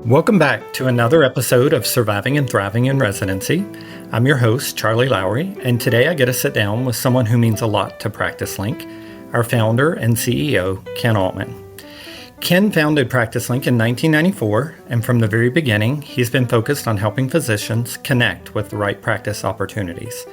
Welcome back to another episode of Surviving and Thriving in Residency. I'm your host, Charley Lowry, and today I get to sit down with someone who means a lot to PracticeLink, our founder and CEO, Ken Allman. Ken founded PracticeLink in 1994, and from the very beginning, he's been focused on helping physicians connect with the right practice opportunities.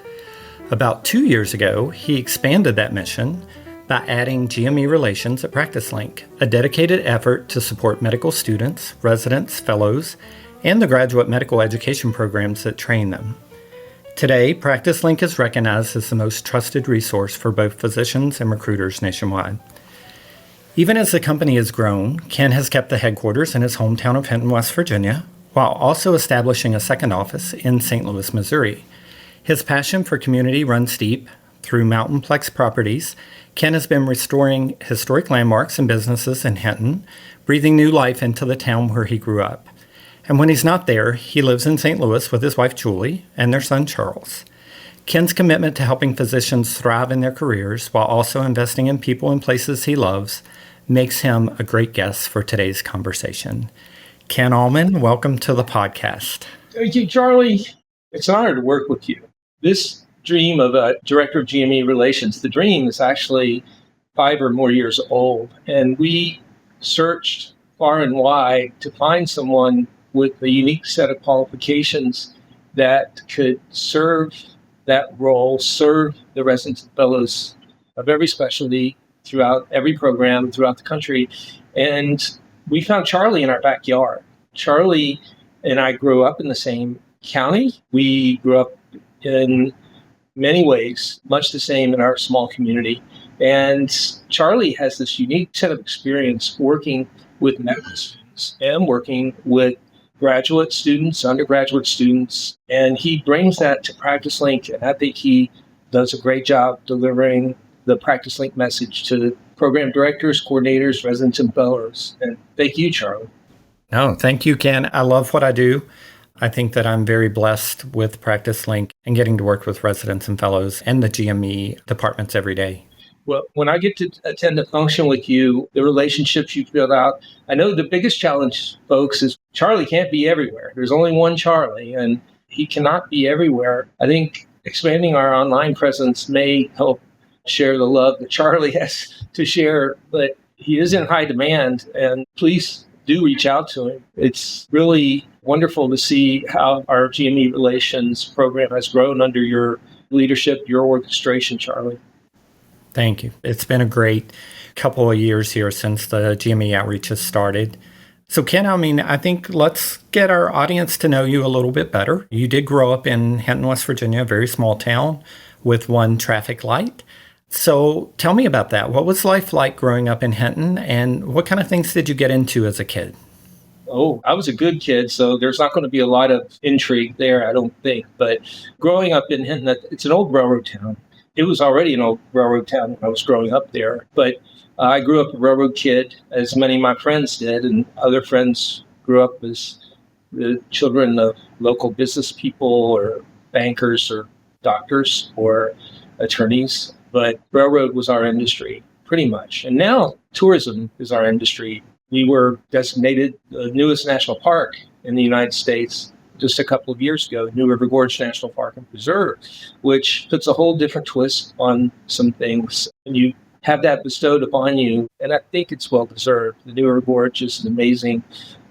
About 2 years ago, he expanded that mission by adding GME Relations at PracticeLink, a dedicated effort to support medical students, residents, fellows, and the graduate medical education programs that train them. Today, PracticeLink is recognized as the most trusted resource for both physicians and recruiters nationwide. Even as the company has grown, Ken has kept the headquarters in his hometown of Hinton, West Virginia, while also establishing a second office in St. Louis, Missouri. His passion for community runs deep. Through Mountainplex Properties, Ken has been restoring historic landmarks and businesses in Hinton, breathing new life into the town where he grew up. And when he's not there, he lives in St. Louis with his wife Julie and their son Charles. Ken's commitment to helping physicians thrive in their careers while also investing in people and places he loves makes him a great guest for today's conversation. Ken Allman, welcome to the podcast. Thank you, Charlie. It's an honor to work with you. This dream of a director of GME Relations, the dream is actually 5 or more years old. And we searched far and wide to find someone with a unique set of qualifications that could serve that role, serve the residents and fellows of every specialty throughout every program throughout the country. And we found Charlie in our backyard. Charlie and I grew up in the same county. We grew up in many ways, much the same in our small community. And Charlie has this unique set of experience working with medical students and working with graduate students, undergraduate students. And he brings that to PracticeLink, and I think he does a great job delivering the PracticeLink message to program directors, coordinators, residents, and fellows. And thank you, Charlie. No, thank you, Ken. I love what I do. I think that I'm very blessed with PracticeLink and getting to work with residents and fellows and the GME departments every day. Well, when I get to attend a function with you, the relationships you build out, I know the biggest challenge, folks, is Charlie can't be everywhere. There's only one Charlie, and he cannot be everywhere. I think expanding our online presence may help share the love that Charlie has to share, but he is in high demand, and please do reach out to him. It's really wonderful to see how our GME Relations program has grown under your leadership, your orchestration, Charlie. Thank you. It's been a great couple of years here since the GME outreach has started. So Ken, I think let's get our audience to know you a little bit better. You did grow up in Hinton, West Virginia, a very small town with one traffic light. So tell me about that. What was life like growing up in Hinton, and what kind of things did you get into as a kid? Oh, I was a good kid, so there's not going to be a lot of intrigue there, I don't think. But growing up in Hinton, it's an old railroad town. It was already an old railroad town when I was growing up there. But I grew up a railroad kid, as many of my friends did, and other friends grew up as the children of local business people or bankers or doctors or attorneys. But railroad was our industry, pretty much. And now tourism is our industry. We were designated the newest national park in the United States just a couple of years ago, New River Gorge National Park and Preserve, which puts a whole different twist on some things. And you have that bestowed upon you, and I think it's well-deserved. The New River Gorge is an amazing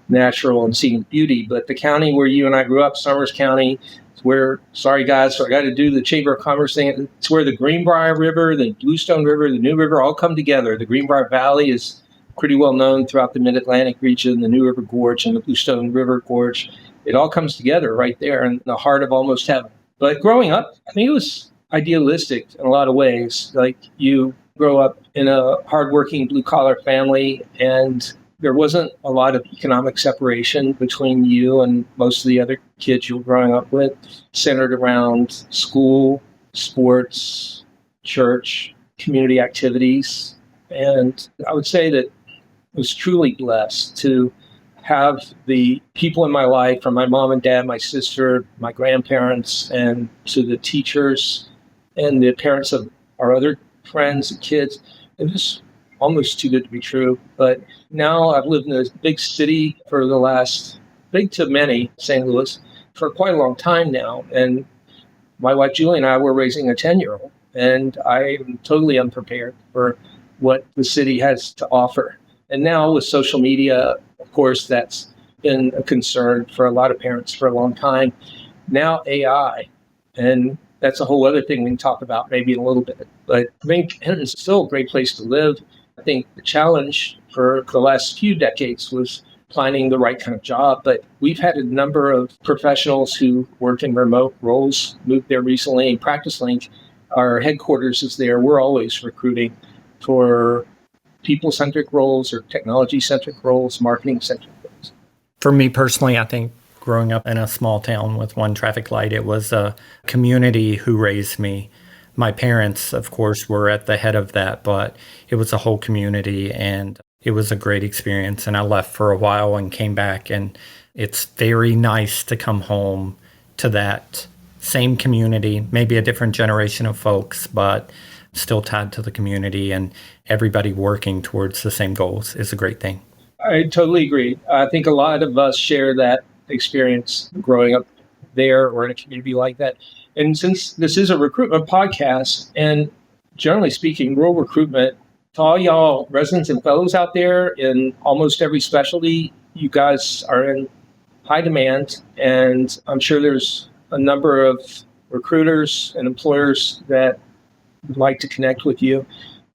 natural and scenic beauty, but the county where you and I grew up, Summers County, it's where, sorry guys, so I got to do the Chamber of Commerce thing. It's where the Greenbrier River, the Bluestone River, the New River all come together. The Greenbrier Valley is pretty well known throughout the Mid-Atlantic region, the New River Gorge and the Bluestone River Gorge. It all comes together right there in the heart of almost heaven. But growing up, I think it was idealistic in a lot of ways. Like you grow up in a hardworking blue-collar family, and there wasn't a lot of economic separation between you and most of the other kids you were growing up with, centered around school, sports, church, community activities. And I would say that I was truly blessed to have the people in my life, from my mom and dad, my sister, my grandparents, and to the teachers and the parents of our other friends and kids. It was almost too good to be true. But now I've lived in a big city for the last big to many, St. Louis, for quite a long time now. And my wife, Julie, and I were raising a 10-year-old, and I'm totally unprepared for what the city has to offer. And now with social media, of course, that's been a concern for a lot of parents for a long time. Now AI, and that's a whole other thing we can talk about maybe in a little bit. But I think it's still a great place to live. I think the challenge for the last few decades was finding the right kind of job. But we've had a number of professionals who work in remote roles move there recently. PracticeLink, our headquarters is there. We're always recruiting for people-centric roles or technology-centric roles, marketing-centric roles. For me personally, I think growing up in a small town with one traffic light, it was a community who raised me. My parents, of course, were at the head of that, but it was a whole community, and it was a great experience. And I left for a while and came back, and it's very nice to come home to that same community, maybe a different generation of folks, but still tied to the community, and everybody working towards the same goals is a great thing. I totally agree. I think a lot of us share that experience growing up there or in a community like that. And since this is a recruitment podcast, and generally speaking, rural recruitment, to all y'all residents and fellows out there in almost every specialty, you guys are in high demand. And I'm sure there's a number of recruiters and employers that would like to connect with you.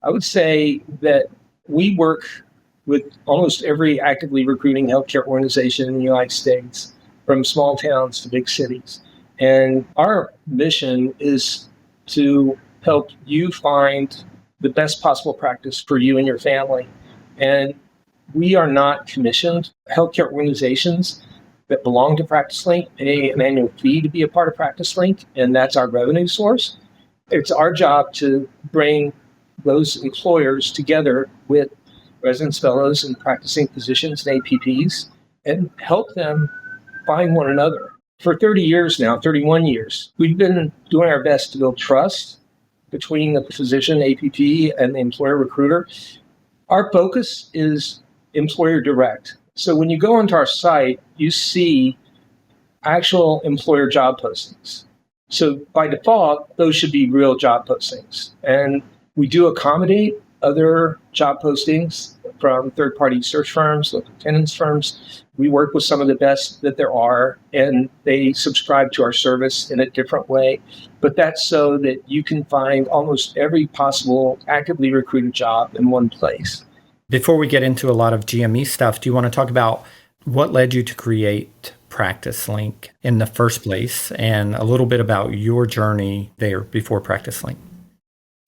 I would say that we work with almost every actively recruiting healthcare organization in the United States, from small towns to big cities. And our mission is to help you find the best possible practice for you and your family. And we are not commissioned. Healthcare organizations that belong to PracticeLink pay an annual fee to be a part of PracticeLink, and that's our revenue source. It's our job to bring those employers together with residents, fellows, and practicing physicians and APPs, and help them find one another. For 30 years now, 31 years, we've been doing our best to build trust between the physician, APP, and the employer recruiter. Our focus is employer direct. So when you go onto our site, you see actual employer job postings. So by default, those should be real job postings. And we do accommodate other job postings from third-party search firms, local tenants firms. We work with some of the best that there are, and they subscribe to our service in a different way. But that's so that you can find almost every possible actively recruited job in one place. Before we get into a lot of GME stuff, do you want to talk about what led you to create PracticeLink in the first place, and a little bit about your journey there before PracticeLink?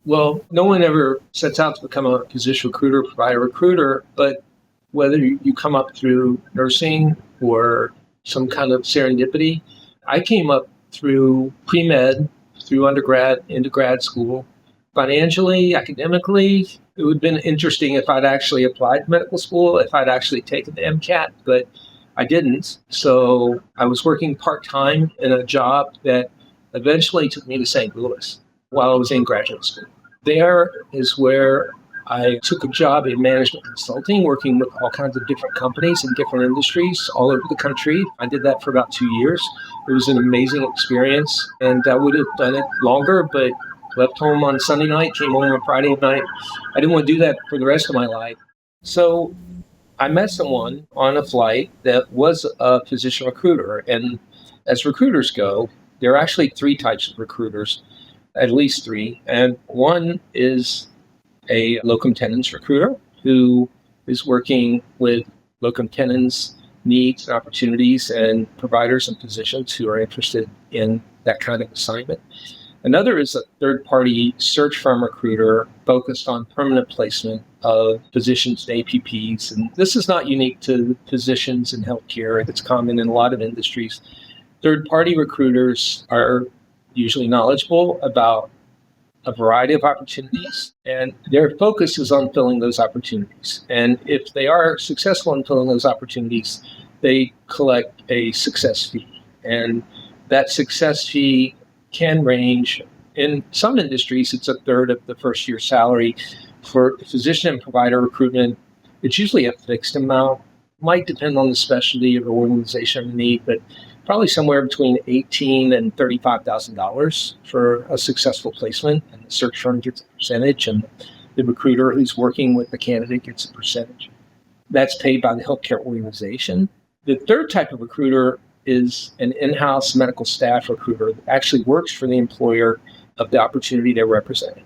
Well, no one ever sets out to become a physician recruiter, provider recruiter, but whether you come up through nursing or some kind of serendipity, I came up through pre-med, through undergrad, into grad school. Financially, academically, it would have been interesting if I'd actually applied to medical school, if I'd actually taken the MCAT, but I didn't. So I was working part-time in a job that eventually took me to St. Louis while I was in graduate school. There is where I took a job in management consulting, working with all kinds of different companies in different industries all over the country. I did that for about 2 years. It was an amazing experience, and I would have done it longer, but left home on Sunday night, came home on Friday night. I didn't want to do that for the rest of my life. So I met someone on a flight that was a physician recruiter. And as recruiters go, there are actually 3 types of recruiters, at least 3. And one is a locum tenens recruiter who is working with locum tenens needs and opportunities and providers and physicians who are interested in that kind of assignment. Another is a third-party search firm recruiter focused on permanent placement of physicians and APPs. And this is not unique to physicians in healthcare. It's common in a lot of industries. Third-party recruiters are usually knowledgeable about a variety of opportunities, and their focus is on filling those opportunities. And if they are successful in filling those opportunities, they collect a success fee. And that success fee can range. In some industries, it's a third of the first year's salary. For physician and provider recruitment, it's usually a fixed amount. might depend on the specialty of the organization or need, but probably somewhere between $18,000 and $35,000 for a successful placement. And the search firm gets a percentage, and the recruiter who's working with the candidate gets a percentage. That's paid by the healthcare organization. The third type of recruiter is an in-house medical staff recruiter that actually works for the employer of the opportunity they're representing.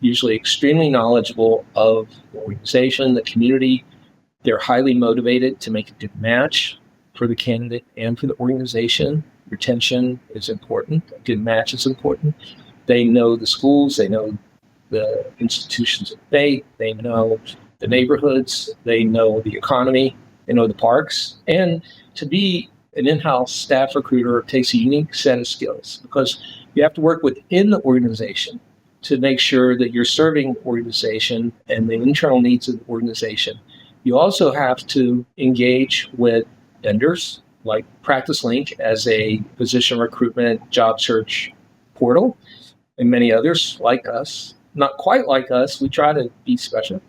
Usually extremely knowledgeable of the organization, the community. They're highly motivated to make a good match for the candidate and for the organization. Retention is important. A good match is important. They know the schools. They know the institutions of faith. They know the neighborhoods. They know the economy. They know the parks. And to be an in-house staff recruiter takes a unique set of skills because you have to work within the organization to make sure that you're serving the organization and the internal needs of the organization. You also have to engage with vendors like PracticeLink as a physician recruitment job search portal, and many others like us. Not quite like us, we try to be special,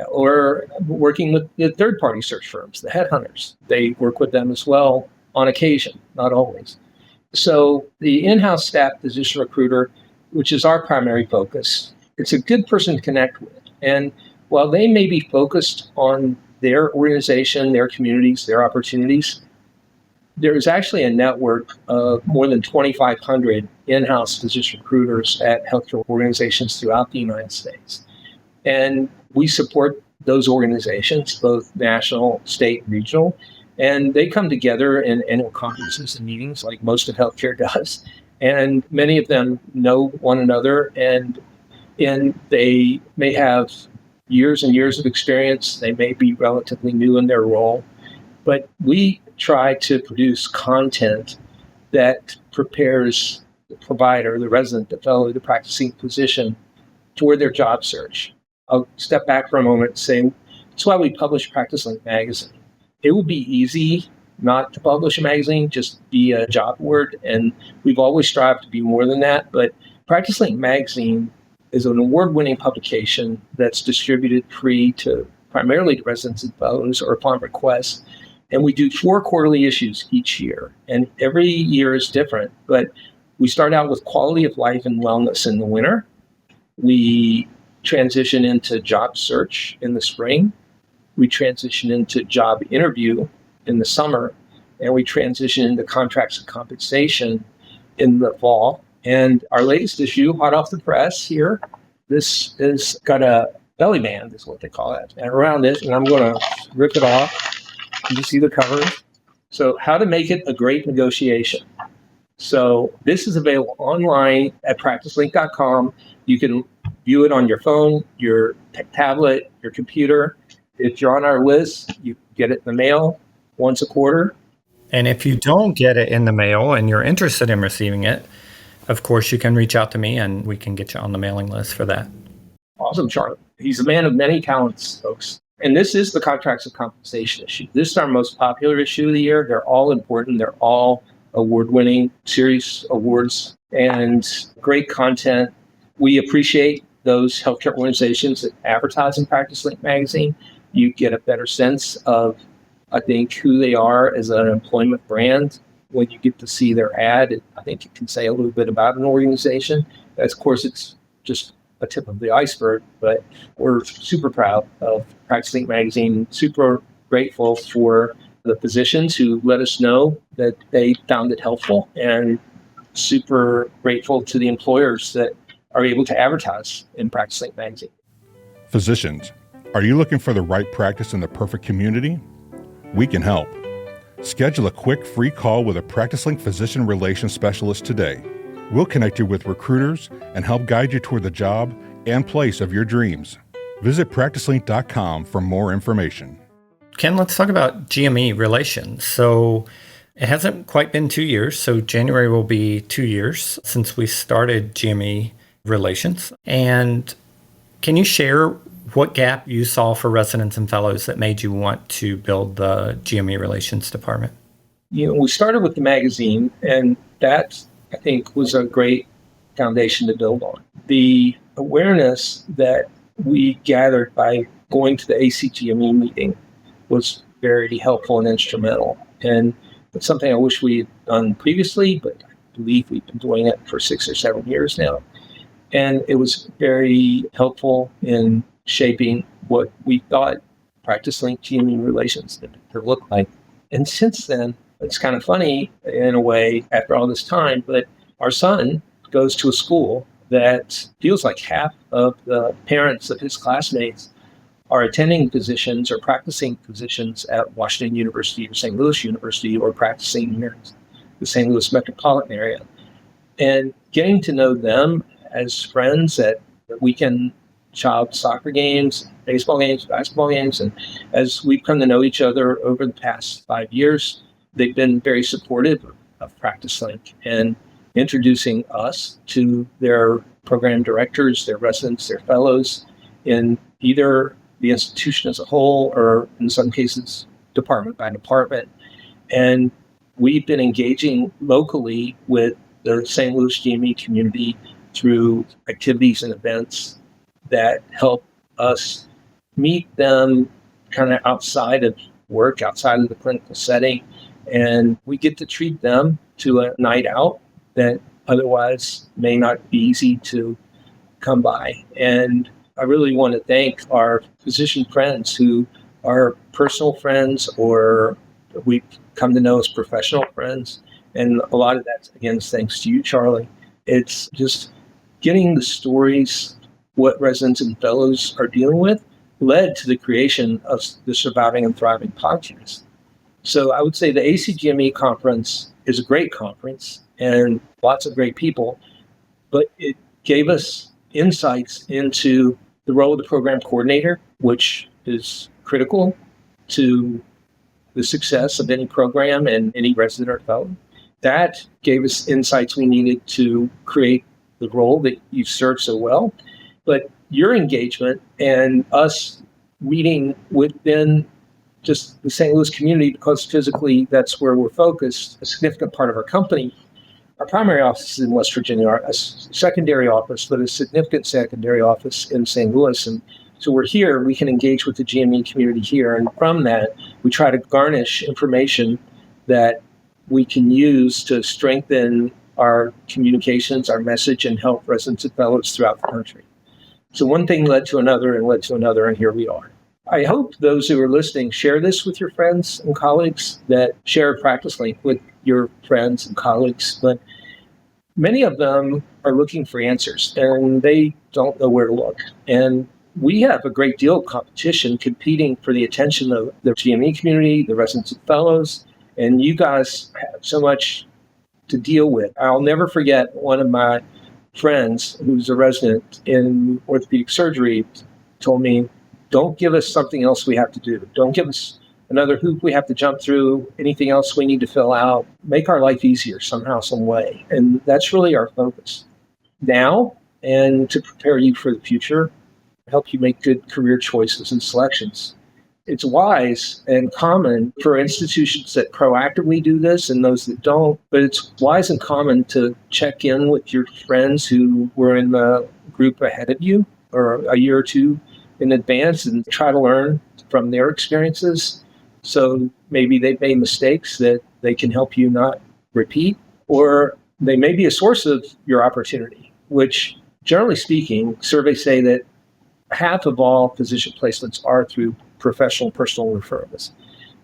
or working with the third-party search firms, the headhunters. They work with them as well on occasion, not always. So the in-house staff physician recruiter, which is our primary focus, it's a good person to connect with. And while they may be focused on their organization, their communities, their opportunities, there is actually a network of more than 2,500 in-house physician recruiters at healthcare organizations throughout the United States. And we support those organizations, both national, state, and regional. And they come together in annual conferences and meetings like most of healthcare does. And many of them know one another, and they may have years and years of experience. They may be relatively new in their role. But we try to produce content that prepares the provider, the resident, the fellow, the practicing physician for their job search. I'll step back for a moment and say, that's why we publish PracticeLink magazine. It would be easy not to publish a magazine, just be a job board, and we've always strived to be more than that. But PracticeLink magazine is an award-winning publication that's distributed free to primarily to residents and fellows or upon request. And we do 4 quarterly issues each year, and every year is different. But we start out with quality of life and wellness in the winter. We transition into job search in the spring. We transition into job interview in the summer, and we transition into contracts and compensation in the fall. And our latest issue, hot off the press here, this is got a belly band, is what they call it, and around it, and I'm going to rip it off. You see the cover. So how to make it a great negotiation. So this is available online at PracticeLink.com. You can view it on your phone, your tablet, your computer. If you're on our list, you get it in the mail once a quarter. And if you don't get it in the mail and you're interested in receiving it, of course, you can reach out to me and we can get you on the mailing list for that. Awesome, Charley. He's a man of many talents, folks. And this is the contracts of compensation issue. This is our most popular issue of the year. They're all important. They're all award-winning series awards and great content. We appreciate those healthcare organizations that advertise in PracticeLink magazine. You get a better sense of, I think, who they are as an employment brand when you get to see their ad. I think it can say a little bit about an organization. Of course, it's just a tip of the iceberg, but we're super proud of PracticeLink magazine, super grateful for the physicians who let us know that they found it helpful, and super grateful to the employers that are able to advertise in PracticeLink magazine. Physicians, are you looking for the right practice in the perfect community? We can help. Schedule a quick free call with a PracticeLink physician relations specialist today. We'll connect you with recruiters and help guide you toward the job and place of your dreams. Visit PracticeLink.com for more information. Ken, let's talk about GME relations. So it hasn't quite been 2 years. So January will be 2 years since we started GME relations. And can you share what gap you saw for residents and fellows that made you want to build the GME relations department? We started with the magazine, and that, I think, was a great foundation to build on. The awareness that we gathered by going to the ACGME meeting was very helpful and instrumental. And it's something I wish we had done previously, but I believe we've been doing it for 6 or 7 years now. And it was very helpful in shaping what we thought PracticeLink GME relations could look like. And since then, it's kind of funny in a way after all this time, but our son goes to a school that feels like half of the parents of his classmates are attending positions or practicing positions at Washington University or St. Louis University or practicing in the St. Louis metropolitan area. And getting to know them as friends at weekend child soccer games, baseball games, basketball games, and as we've come to know each other over the past 5 years, they've been very supportive of PracticeLink and introducing us to their program directors, their residents, their fellows in either the institution as a whole or in some cases department by department. And we've been engaging locally with the St. Louis GME community through activities and events that help us meet them kind of outside of work, outside of the clinical setting. And we get to treat them to a night out that otherwise may not be easy to come by. And I really want to thank our physician friends who are personal friends or we've come to know as professional friends. And a lot of that, again, is thanks to you, Charlie. It's just getting the stories, what residents and fellows are dealing with, led to the creation of the Surviving and Thriving podcast. So I would say the ACGME conference is a great conference and lots of great people, but it gave us insights into the role of the program coordinator, which is critical to the success of any program and any resident or fellow. That gave us insights we needed to create the role that you served so well. But your engagement and us meeting within just the St. Louis community, because physically that's where we're focused, a significant part of our company. Our primary office is in West Virginia, a secondary office, but a significant secondary office in St. Louis. And so we're here, we can engage with the GME community here. And from that, we try to garnish information that we can use to strengthen our communications, our message, and help residents and fellows throughout the country. So one thing led to another and led to another, and here we are. I hope those who are listening share this with your friends and colleagues, that share PracticeLink with your friends and colleagues. But many of them are looking for answers, and they don't know where to look. And we have a great deal of competition competing for the attention of the GME community, the residents and fellows, and you guys have so much to deal with. I'll never forget one of my friends who's a resident in orthopedic surgery told me, don't give us something else we have to do. Don't give us another hoop we have to jump through, anything else we need to fill out. Make our life easier somehow, some way. And that's really our focus now, and to prepare you for the future, help you make good career choices and selections. It's wise and common for institutions that proactively do this and those that don't, but it's wise and common to check in with your friends who were in the group ahead of you or a year or two in advance and try to learn from their experiences. So maybe they've made mistakes that they can help you not repeat, or they may be a source of your opportunity, which generally speaking, surveys say that half of all physician placements are through professional personal referrals.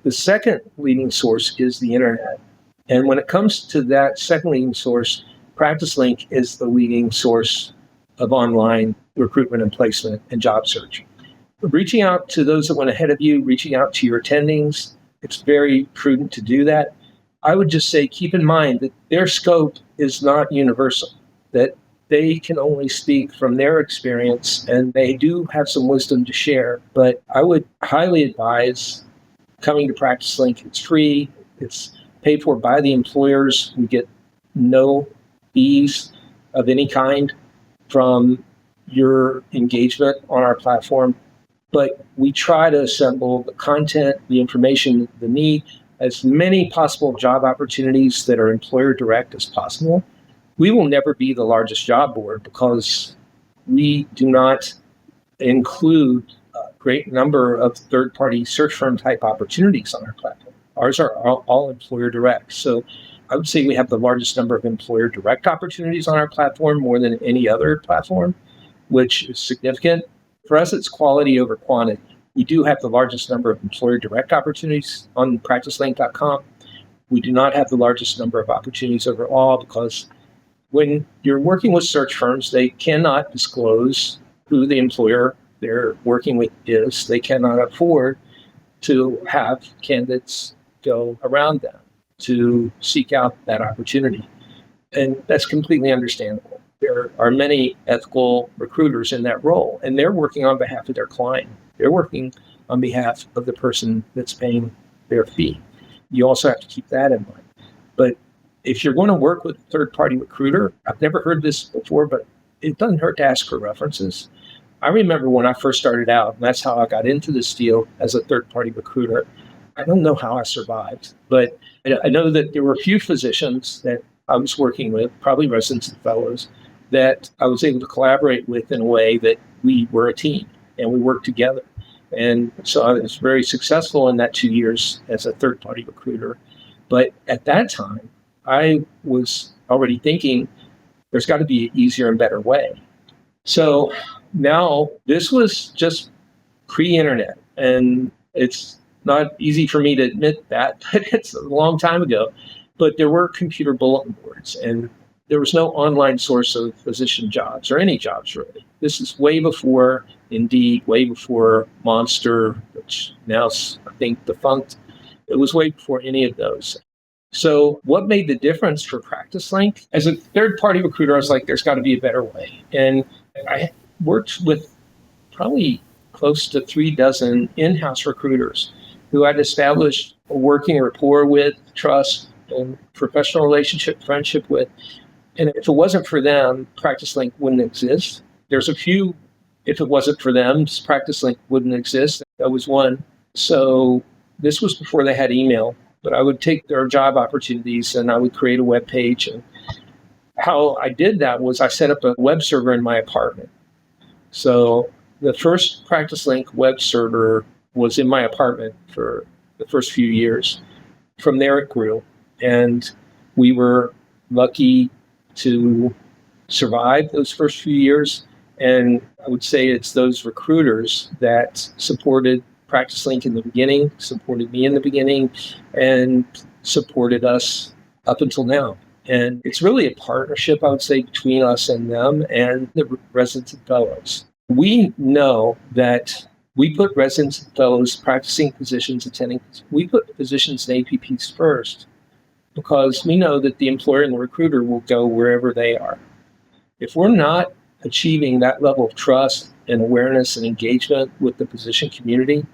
The second leading source is the internet. And when it comes to that second leading source, PracticeLink is the leading source of online recruitment and placement and job search. Reaching out to those that went ahead of you, reaching out to your attendings, it's very prudent to do that. I would just say keep in mind that their scope is not universal, that they can only speak from their experience, and they do have some wisdom to share. But I would highly advise coming to PracticeLink. It's free. It's paid for by the employers. We get no fees of any kind from your engagement on our platform. But we try to assemble the content, the information, the need, as many possible job opportunities that are employer direct as possible. We will never be the largest job board because we do not include great number of third-party search firm type opportunities on our platform. Ours are all employer direct. So I would say we have the largest number of employer direct opportunities on our platform, more than any other platform, which is significant. For us, it's quality over quantity. We do have the largest number of employer direct opportunities on PracticeLink.com. We do not have the largest number of opportunities overall because when you're working with search firms, they cannot disclose who the employer they're working with is. They cannot afford to have candidates go around them to seek out that opportunity. And that's completely understandable. There are many ethical recruiters in that role, and they're working on behalf of their client. They're working on behalf of the person that's paying their fee. You also have to keep that in mind. But if you're going to work with a third-party recruiter, I've never heard this before, but it doesn't hurt to ask for references. I remember when I first started out, and that's how I got into this deal as a third-party recruiter. I don't know how I survived, but I know that there were a few physicians that I was working with, probably residents and fellows, that I was able to collaborate with in a way that we were a team and we worked together. And so I was very successful in that 2 years as a third-party recruiter. But at that time, I was already thinking there's got to be an easier and better way. So now this was just pre-internet, and it's not easy for me to admit that, but it's a long time ago. But there were computer bulletin boards, and there was no online source of physician jobs or any jobs really. This is way before Indeed, way before Monster, which now I think defunct. It was way before any of those. So what made the difference for PracticeLink? As a third-party recruiter, I was like, there's got to be a better way. And I worked with probably close to 36 in-house recruiters who I'd established a working rapport with, trust, and professional relationship, friendship with. And if it wasn't for them, PracticeLink wouldn't exist. There's a few, if it wasn't for them, PracticeLink wouldn't exist. That was one. So this was before they had email, but I would take their job opportunities and I would create a web page. And how I did that was I set up a web server in my apartment. So the first PracticeLink web server was in my apartment for the first few years. From there it grew, and we were lucky to survive those first few years. And I would say it's those recruiters that supported PracticeLink in the beginning, supported me in the beginning, and supported us up until now. And it's really a partnership, I would say, between us and them and the residents and fellows. We know that we put residents and fellows, practicing physicians, we put physicians and APPs first because we know that the employer and the recruiter will go wherever they are. If we're not achieving that level of trust and awareness and engagement with the physician community,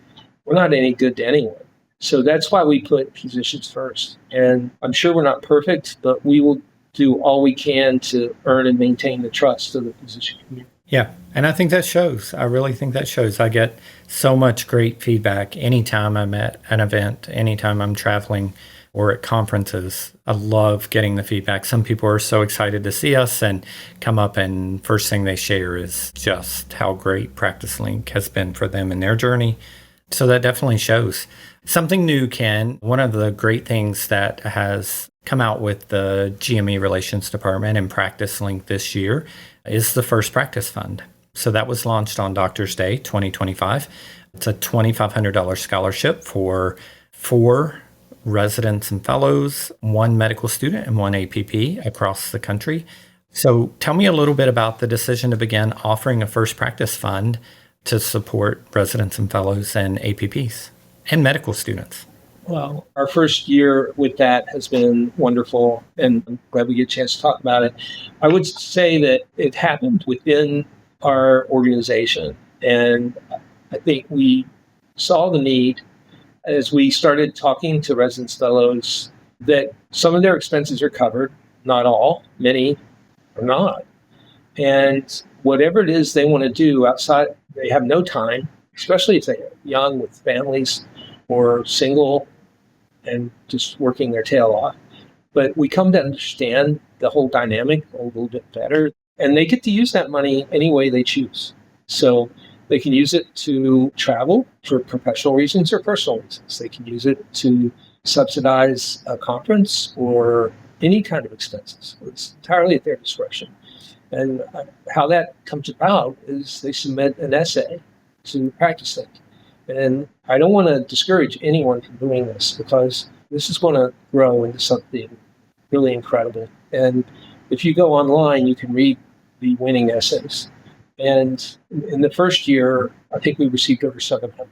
we're not any good to anyone. So that's why we put physicians first. And I'm sure we're not perfect, but we will do all we can to earn and maintain the trust of the physician community. Yeah, and I think that shows. I really think that shows. I get so much great feedback anytime I'm at an event, anytime I'm traveling or at conferences. I love getting the feedback. Some people are so excited to see us and come up, and first thing they share is just how great PracticeLink has been for them in their journey. So that definitely shows. Something new, Ken, one of the great things that has come out with the GME Relations Department and PracticeLink this year is the First Practice Fund. So that was launched on Doctor's Day 2025. It's a $2,500 scholarship for 4 residents and fellows, 1 medical student, and 1 APP across the country. So tell me a little bit about the decision to begin offering a First Practice Fund to support residents and fellows and APPs and medical students. Well, our first year with that has been wonderful, and I'm glad we get a chance to talk about it. I would say that it happened within our organization, and I think we saw the need as we started talking to residents, fellows, that some of their expenses are covered, not all, many are not. And whatever it is they want to do outside, they have no time, especially if they're young with families or single and just working their tail off. But we come to understand the whole dynamic a little bit better, and they get to use that money any way they choose. So They can use it to travel for professional reasons or personal reasons. They can use it to subsidize a conference or any kind of expenses. It's entirely at their discretion. And how that comes about is they submit an essay to PracticeLink. And I don't want to discourage anyone from doing this because this is going to grow into something really incredible. And if you go online, you can read the winning essays. And in the first year, I think we received over 700.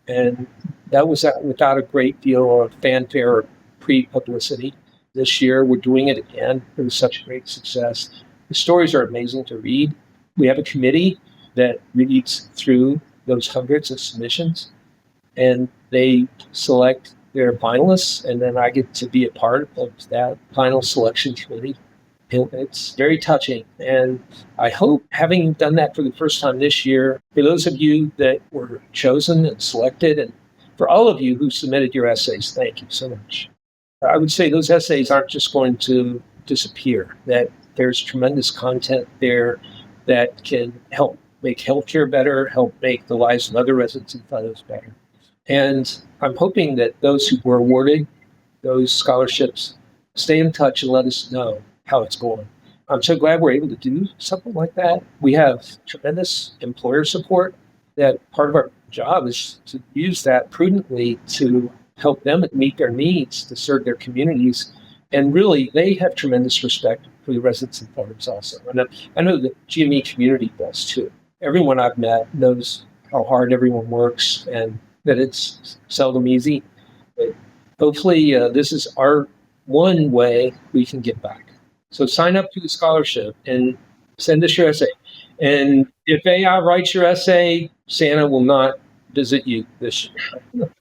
And that was without a great deal of fanfare or pre-publicity. This year, we're doing it again. It was such a great success. The stories are amazing to read. We have a committee that reads through those hundreds of submissions, and they select their finalists, and then I get to be a part of that final selection committee. It's very touching, and I hope, having done that for the first time this year, for those of you that were chosen and selected, and for all of you who submitted your essays, thank you so much. I would say those essays aren't just going to disappear, that there's tremendous content there that can help make healthcare better, help make the lives of other residents and fellows better. And I'm hoping that those who were awarded those scholarships stay in touch and let us know how it's going. I'm so glad we're able to do something like that. We have tremendous employer support. That part of our job is to use that prudently to help them meet their needs, to serve their communities. And really, they have tremendous respect for the residents and fellows also. And I know the GME community does too. Everyone I've met knows how hard everyone works and that it's seldom easy. But hopefully, this is our one way we can give back. So sign up to the scholarship and send us your essay. And if AI writes your essay, Santa will not visit you this year.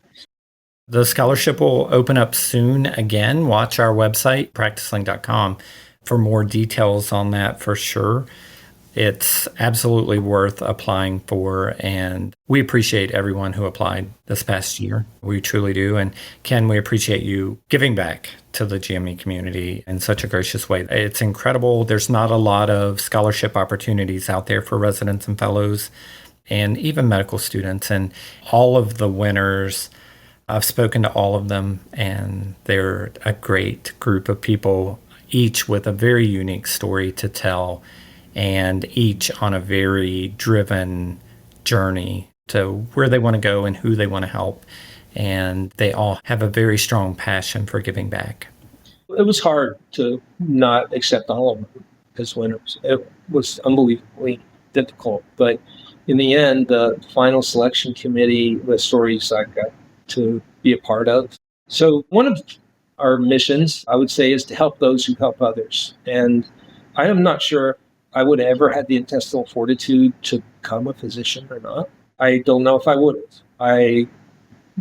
The scholarship will open up soon again. Watch our website, PracticeLink.com, for more details on that for sure. It's absolutely worth applying for, and we appreciate everyone who applied this past year. We truly do. And Ken, we appreciate you giving back to the GME community in such a gracious way. It's incredible. There's not a lot of scholarship opportunities out there for residents and fellows and even medical students. And all of the winners, I've spoken to all of them, and they're a great group of people, each with a very unique story to tell, and each on a very driven journey to where they want to go and who they want to help. And they all have a very strong passion for giving back. It was hard to not accept all of them as winners. It was unbelievably difficult. But in the end, the final selection committee, the stories I got to be a part of. So one of our missions, I would say, is to help those who help others. And I am not sure I would have ever had the intestinal fortitude to become a physician or not. I don't know if I would have. I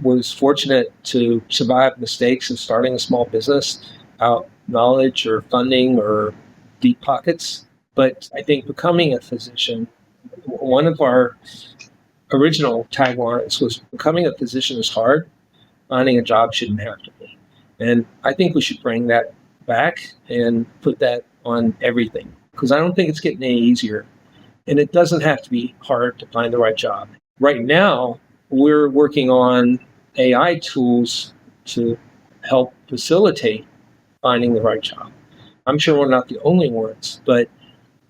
was fortunate to survive mistakes of starting a small business without knowledge or funding or deep pockets. But I think becoming a physician, one of our original taglines was, becoming a physician is hard, finding a job shouldn't have to be. And I think we should bring that back and put that on everything, because I don't think it's getting any easier. And it doesn't have to be hard to find the right job. Right now, we're working on AI tools to help facilitate finding the right job. I'm sure we're not the only ones, but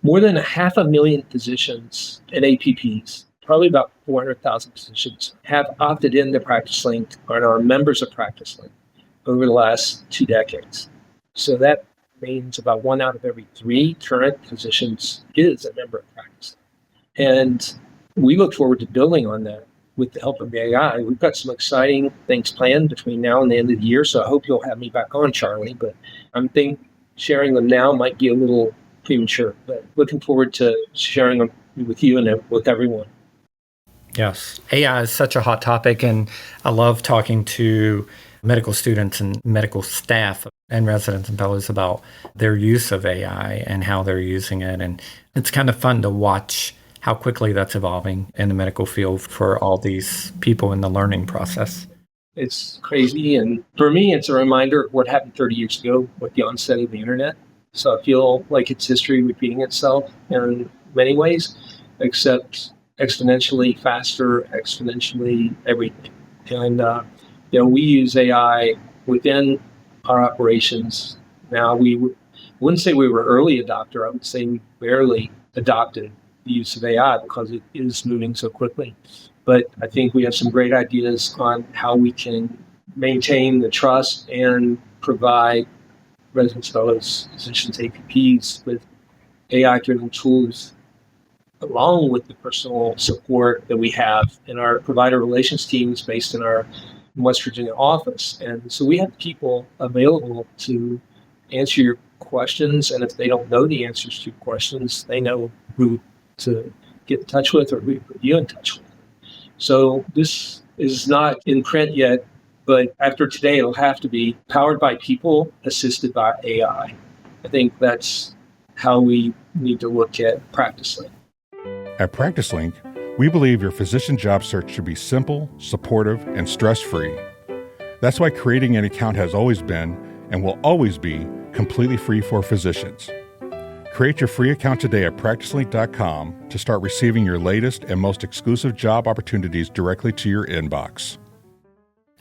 more than 500,000 physicians and APPs, probably about 400,000 physicians, have opted into PracticeLink and are members of PracticeLink over the last 2 decades. So that means about 1 out of every 3 current physicians is a member of PracticeLink. And we look forward to building on that with the help of AI. We've got some exciting things planned between now and the end of the year, so I hope you'll have me back on, Charley. But I'm thinking sharing them now might be a little premature, but looking forward to sharing them with you and with everyone. Yes, AI is such a hot topic, and I love talking to medical students and medical staff and residents and fellows about their use of AI and how they're using it. And it's kind of fun to watch how quickly that's evolving in the medical field for all these people in the learning process. It's crazy. And for me, it's a reminder of what happened 30 years ago with the onset of the internet. So I feel like it's history repeating itself in many ways, except exponentially faster, exponentially everything. And, we use AI within our operations. Now, wouldn't say we were early adopter. I would say we barely adopted the use of AI because it is moving so quickly. But I think we have some great ideas on how we can maintain the trust and provide residents, fellows, physicians, APPs with AI-driven tools, along with the personal support that we have in our provider relations teams based in our West Virginia office. And so we have people available to answer your questions. And if they don't know the answers to your questions, they know who to get in touch with or who to put you in touch with. So this is not in print yet, but after today, it'll have to be powered by people, assisted by AI. I think that's how we need to look at PracticeLink. At PracticeLink, we believe your physician job search should be simple, supportive, and stress-free. That's why creating an account has always been and will always be completely free for physicians. Create your free account today at PracticeLink.com to start receiving your latest and most exclusive job opportunities directly to your inbox.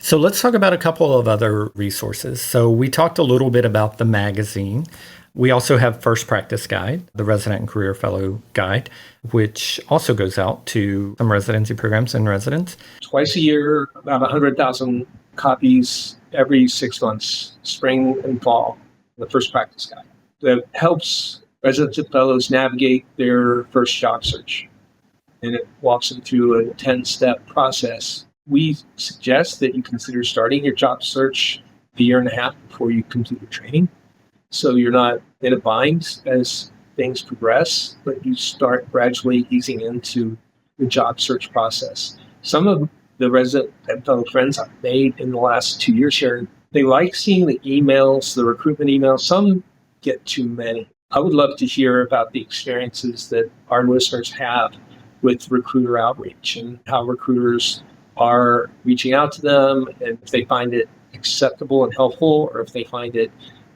So let's talk about a couple of other resources. So we talked a little bit about the magazine. We also have First Practice Guide, the Resident and Career Fellow Guide, which also goes out to some residency programs and residents. Twice a year, about 100,000 copies every 6 months, spring and fall, the First Practice Guide. That helps residents and fellows navigate their first job search. And it walks them through a 10-step process. We suggest that you consider starting your job search a year and a half before you complete your training. So you're not in a bind as things progress, but you start gradually easing into the job search process. Some of the resident and fellow friends I've made in the last 2 years here, they like seeing the emails, the recruitment emails. Some get too many. I would love to hear about the experiences that our listeners have with recruiter outreach and how recruiters are reaching out to them, and if they find it acceptable and helpful, or if they find it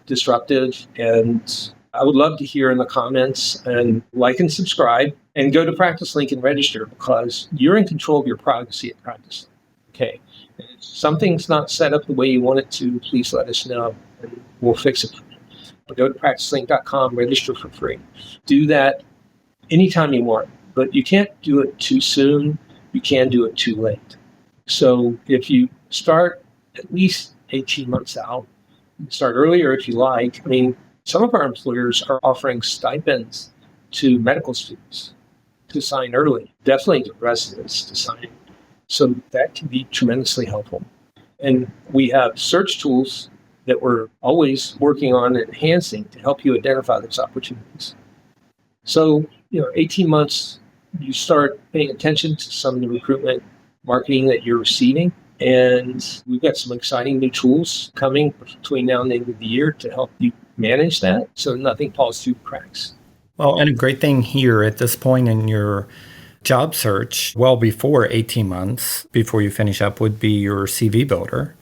disruptive. And I would love to hear in the comments, and like and subscribe, and go to PracticeLink and register, because you're in control of your privacy at PracticeLink. Okay. And if something's not set up the way you want it to, please let us know and we'll fix it. Go to PracticeLink.com, register for free. Do that anytime you want, but you can't do it too soon. You can do it too late. So if you start at least 18 months out, start earlier if you like. I mean, some of our employers are offering stipends to medical students to sign early, definitely to residents to sign. So that can be tremendously helpful. And we have search tools that we're always working on enhancing to help you identify those opportunities. So, 18 months, you start paying attention to some of the recruitment marketing that you're receiving. And we've got some exciting new tools coming between now and the end of the year to help you manage that so nothing falls through the cracks. Well, and a great thing here at this point in your job search, well before 18 months before you finish up, would be your CV builder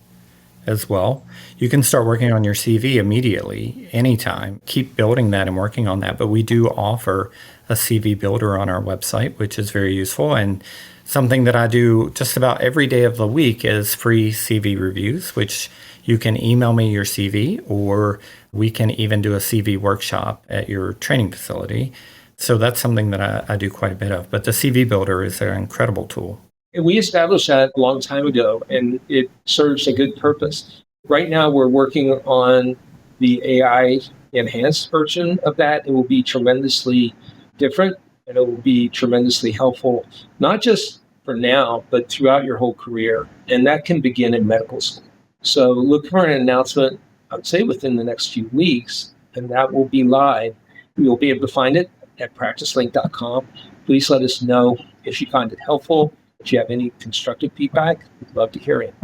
as well. You can start working on your CV immediately, anytime. Keep building that and working on that. But we do offer a CV builder on our website, which is very useful. And something that I do just about every day of the week is free CV reviews, which you can email me your CV, or we can even do a CV workshop at your training facility. So that's something that I do quite a bit of. But the CV builder is an incredible tool. And we established that a long time ago, and it serves a good purpose. Right now, we're working on the AI enhanced version of that. It will be tremendously different, and it will be tremendously helpful, not just for now, but throughout your whole career. And that can begin in medical school. So look for an announcement, I would say within the next few weeks, and that will be live. You'll be able to find it at PracticeLink.com. Please let us know if you find it helpful. If you have any constructive feedback, we'd love to hear it.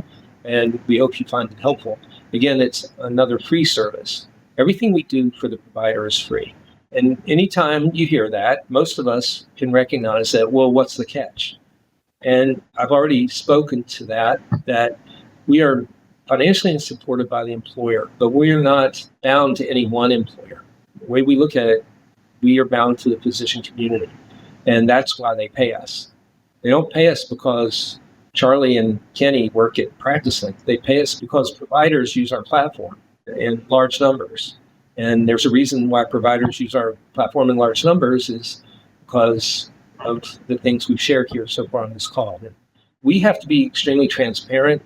And we hope you find it helpful. Again, it's another free service. Everything we do for the provider is free. And anytime you hear that, most of us can recognize that, well, what's the catch? And I've already spoken to that we are financially supported by the employer, but we are not bound to any one employer. The way we look at it, we are bound to the physician community. And that's why they pay us. They don't pay us because Charlie and Kenny work at PracticeLink. They pay us because providers use our platform in large numbers. And there's a reason why providers use our platform in large numbers is because of the things we've shared here so far on this call. And we have to be extremely transparent.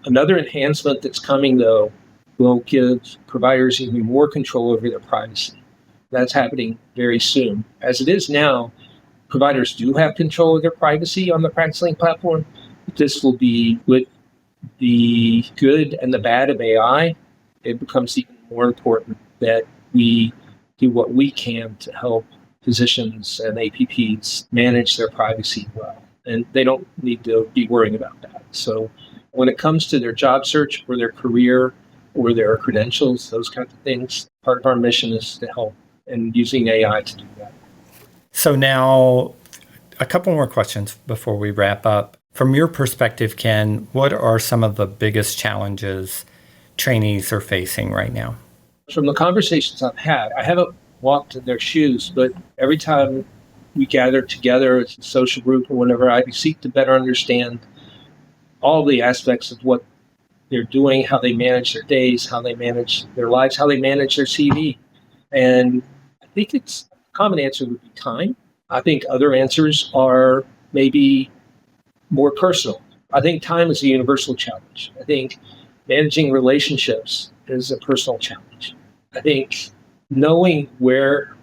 Another enhancement that's coming, though, will give providers even more control over their privacy. That's happening very soon. As it is now, providers do have control of their privacy on the PracticeLink platform. This will be with the good and the bad of AI. It becomes even more important that we do what we can to help physicians and APPs manage their privacy well. And they don't need to be worrying about that. So when it comes to their job search or their career or their credentials, those kinds of things, part of our mission is to help and using AI to do that. So now a couple more questions before we wrap up. From your perspective, Ken, what are some of the biggest challenges trainees are facing right now? From the conversations I've had, I haven't walked in their shoes, but every time we gather together as a social group or whatever, I seek to better understand all the aspects of what they're doing, how they manage their days, how they manage their lives, how they manage their CV. And I think it's a common answer would be time. I think other answers are maybe more personal. I think time is a universal challenge. I think managing relationships is a personal challenge. I think knowing where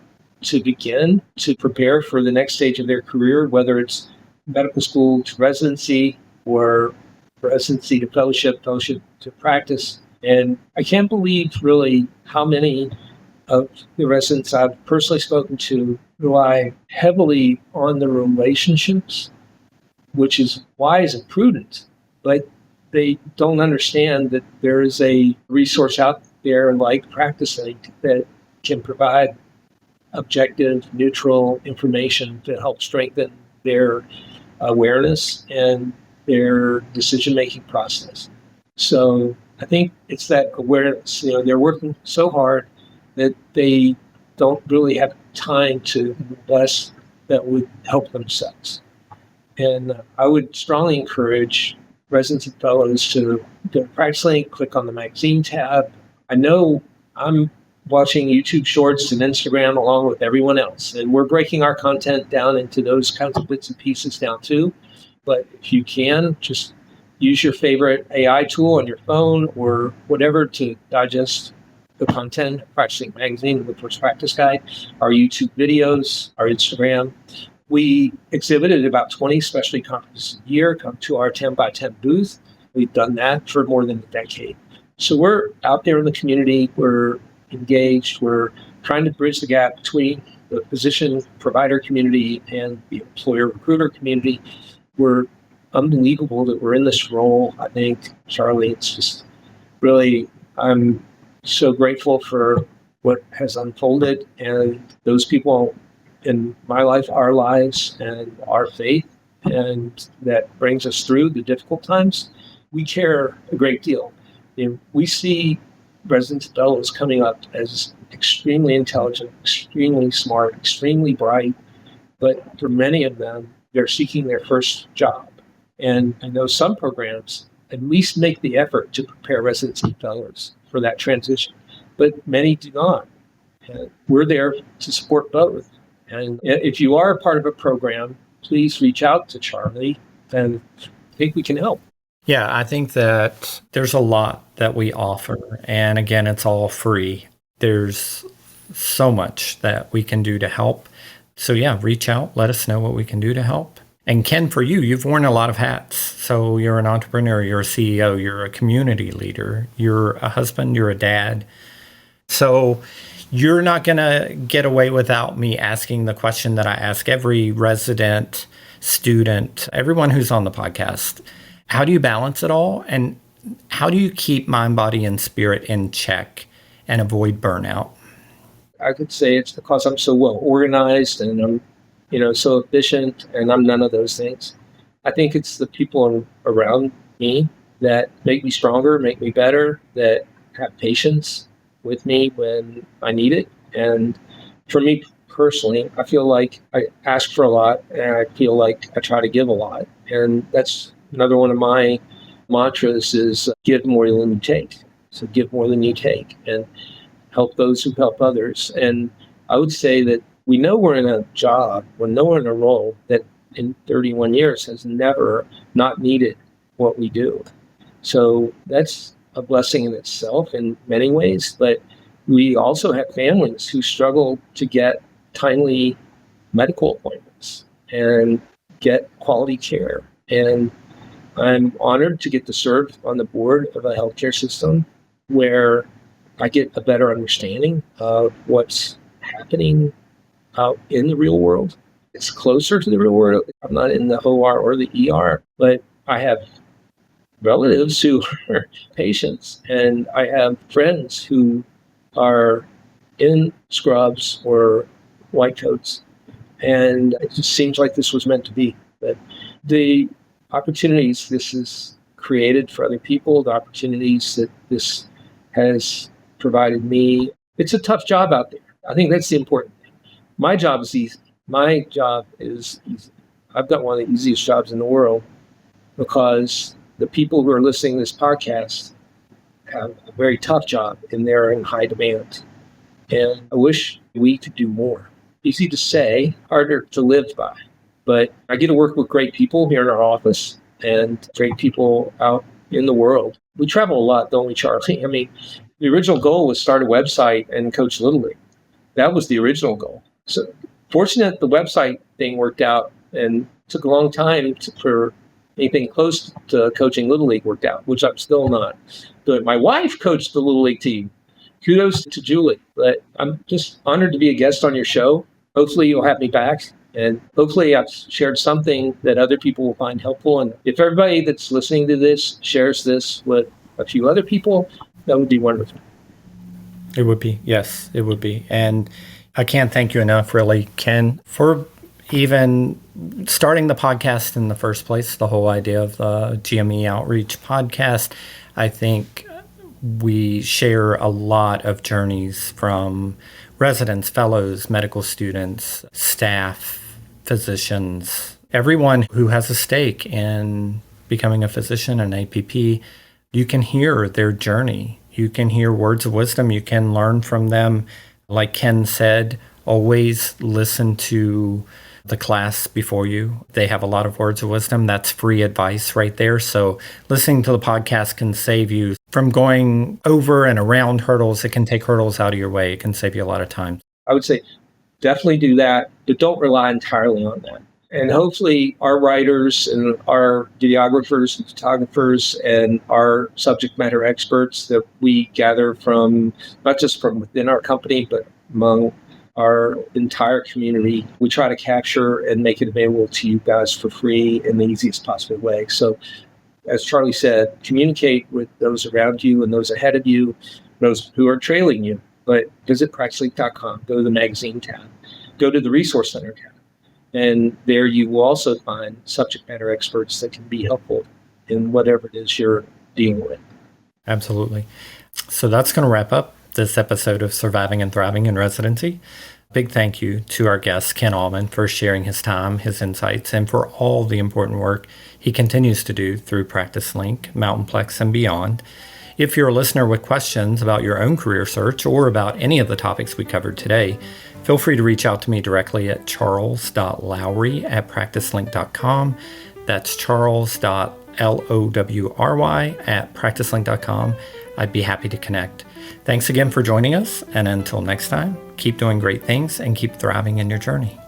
to begin to prepare for the next stage of their career, whether it's medical school to residency or residency to fellowship, fellowship to practice. And I can't believe really how many of the residents I've personally spoken to rely heavily on the relationships, which is wise and prudent, but they don't understand that there is a resource out there like PracticeLink that can provide objective, neutral information to help strengthen their awareness and their decision-making process. So I think it's that awareness. They're working so hard that they don't really have time to invest that would help themselves. And I would strongly encourage residents and fellows to go to PracticeLink, click on the magazine tab. I know I'm watching YouTube Shorts and Instagram along with everyone else, and we're breaking our content down into those kinds of bits and pieces now too. But if you can, just use your favorite AI tool on your phone or whatever to digest the content, PracticeLink magazine, the First Practice Guide, our YouTube videos, our Instagram. We exhibited about 20 specialty conferences a year, come to our 10 by 10 booth. We've done that for more than a decade. So we're out there in the community, we're engaged, we're trying to bridge the gap between the physician provider community and the employer recruiter community. We're unbelievable that we're in this role. I think, Charlie, it's just really, I'm so grateful for what has unfolded and those people in my life, our lives, and our faith, and that brings us through the difficult times. We care a great deal. We see residents and fellows coming up as extremely intelligent, extremely smart, extremely bright, but for many of them, they're seeking their first job. And I know some programs at least make the effort to prepare residents and fellows for that transition, but many do not. And we're there to support both. And if you are a part of a program, please reach out to Charlie, and I think we can help. Yeah, I think that there's a lot that we offer. And again, it's all free. There's so much that we can do to help. So yeah, reach out, let us know what we can do to help. And Ken, for you, you've worn a lot of hats. So you're an entrepreneur, you're a CEO, you're a community leader, you're a husband, you're a dad. So you're not going to get away without me asking the question that I ask every resident, student, everyone who's on the podcast. How do you balance it all? And how do you keep mind, body, and spirit in check and avoid burnout? I could say it's because I'm so well organized and I'm, so efficient, and I'm none of those things. I think it's the people around me that make me stronger, make me better, that have patience with me when I need it. And for me personally, I feel like I ask for a lot, and I feel like I try to give a lot. And that's another one of my mantras is give more than you take. So give more than you take and help those who help others. And I would say that we know we're in a job, we know we're in a role that in 31 years has never not needed what we do. So that's a blessing in itself in many ways. But we also have families who struggle to get timely medical appointments and get quality care. And I'm honored to get to serve on the board of a healthcare system where I get a better understanding of what's happening out in the real world. It's closer to the real world. I'm not in the OR or the ER, but I have relatives who are patients, and I have friends who are in scrubs or white coats. And it just seems like this was meant to be. But the opportunities this has created for other people, the opportunities that this has provided me, it's a tough job out there. I think that's the important thing. My job is easy. My job is easy. I've got one of the easiest jobs in the world because the people who are listening to this podcast have a very tough job and they're in high demand. And I wish we could do more. Easy to say, harder to live by. But I get to work with great people here in our office and great people out in the world. We travel a lot, don't we, Charlie? I mean, the original goal was start a website and coach Little League. That was the original goal. So fortunate the website thing worked out and took a long time for anything close to coaching Little League worked out, which I'm still not. But my wife coached the Little League team. Kudos to Julie. But I'm just honored to be a guest on your show. Hopefully you'll have me back. And hopefully I've shared something that other people will find helpful. And if everybody that's listening to this shares this with a few other people, that would be wonderful. It would be. Yes, it would be. And I can't thank you enough, really, Ken, for even starting the podcast in the first place, the whole idea of the GME Outreach podcast. I think we share a lot of journeys from residents, fellows, medical students, staff, physicians, everyone who has a stake in becoming a physician, an APP. You can hear their journey. You can hear words of wisdom. You can learn from them. Like Ken said, always listen to the class before you. They have a lot of words of wisdom. That's free advice right there. So listening to the podcast can save you from going over and around hurdles. It can take hurdles out of your way. It can save you a lot of time. I would say definitely do that, but don't rely entirely on that. And hopefully our writers and our videographers and photographers and our subject matter experts that we gather from, not just from within our company, but among our entire community, we try to capture and make it available to you guys for free in the easiest possible way. So as Charlie said, communicate with those around you and those ahead of you, those who are trailing you. But visit PracticeLink.com, go to the magazine tab, go to the resource center tab. And there you will also find subject matter experts that can be helpful in whatever it is you're dealing with. Absolutely. So that's going to wrap up this episode of Surviving and Thriving in Residency. Big thank you to our guest, Ken Allman, for sharing his time, his insights, and for all the important work he continues to do through PracticeLink, Mountainplex, and beyond. If you're a listener with questions about your own career search or about any of the topics we covered today, feel free to reach out to me directly at charles.lowry@practicelink.com. That's charles.lowry@practicelink.com. I'd be happy to connect. Thanks again for joining us, and until next time, keep doing great things and keep thriving in your journey.